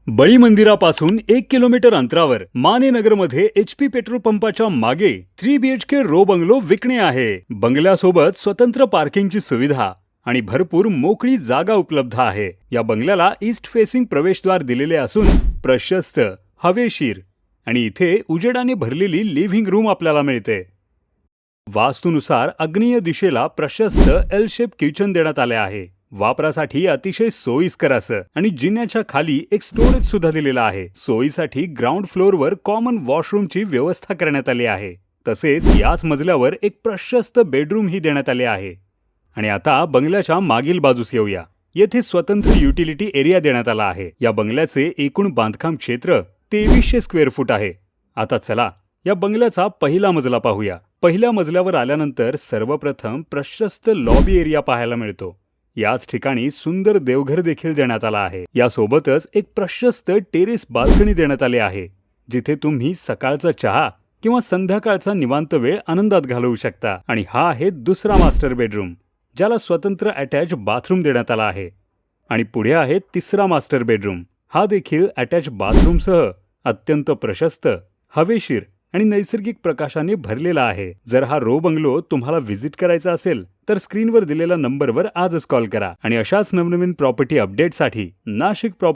बळी मंदिरापासून 1 किलोमीटर अंतरावर मानेनगरमध्ये HP पेट्रोल पंपाच्या मागे 3BHK रो बंगलो विकणे आहे. बंगल्यासोबत स्वतंत्र पार्किंगची सुविधा आणि भरपूर मोकळी जागा उपलब्ध आहे. या बंगल्याला ईस्ट फेसिंग प्रवेशद्वार दिलेले असून प्रशस्त, हवेशीर आणि इथे उजेडाने भरलेली लिव्हिंग रूम आपल्याला मिळते. वास्तूनुसार आग्नेय दिशेला प्रशस्त एल शेप किचन देण्यात आले आहे. वापरासाठी अतिशय सोयीस्कर असं आणि जिन्याच्या खाली एक स्टोरेज सुद्धा दिलेला आहे. सोयीसाठी ग्राउंड फ्लोअरवर कॉमन वॉशरूमची व्यवस्था करण्यात आली आहे. तसेच याच मजल्यावर एक प्रशस्त बेडरूम ही देण्यात आले आहे. आणि आता बंगल्याच्या मागील बाजूस येऊया. येथे स्वतंत्र युटिलिटी एरिया देण्यात आला आहे. या बंगल्याचे एकूण बांधकाम क्षेत्र 2300 स्क्वेअर फूट आहे. आता चला या बंगल्याचा पहिला मजला पाहूया. पहिल्या मजल्यावर आल्यानंतर सर्वप्रथम प्रशस्त लॉबी एरिया पाहायला मिळतो. याच ठिकाणी सुंदर देवघर देखील देण्यात आला आहे. यासोबतच एक प्रशस्त टेरेस बाल्कनी देण्यात आले आहे, जिथे तुम्ही सकाळचा चहा किंवा संध्याकाळचा निवांत वेळ आनंदात घालवू शकता. आणि हा आहे दुसरा मास्टर बेडरूम, ज्याला स्वतंत्र अटॅच बाथरूम देण्यात आला आहे. आणि पुढे आहे तिसरा मास्टर बेडरूम. हा देखील अटॅच बाथरूमसह अत्यंत प्रशस्त, हवेशीर आणि नैसर्गिक प्रकाशाने भरलेला आहे. जर हा रो बंगलो तुम्हाला व्हिजिट करायचा असेल तर स्क्रीनवर दिलेल्या नंबरवर आजच कॉल करा. आणि अशाच नवनवीन प्रॉपर्टी अपडेटसाठी नाशिक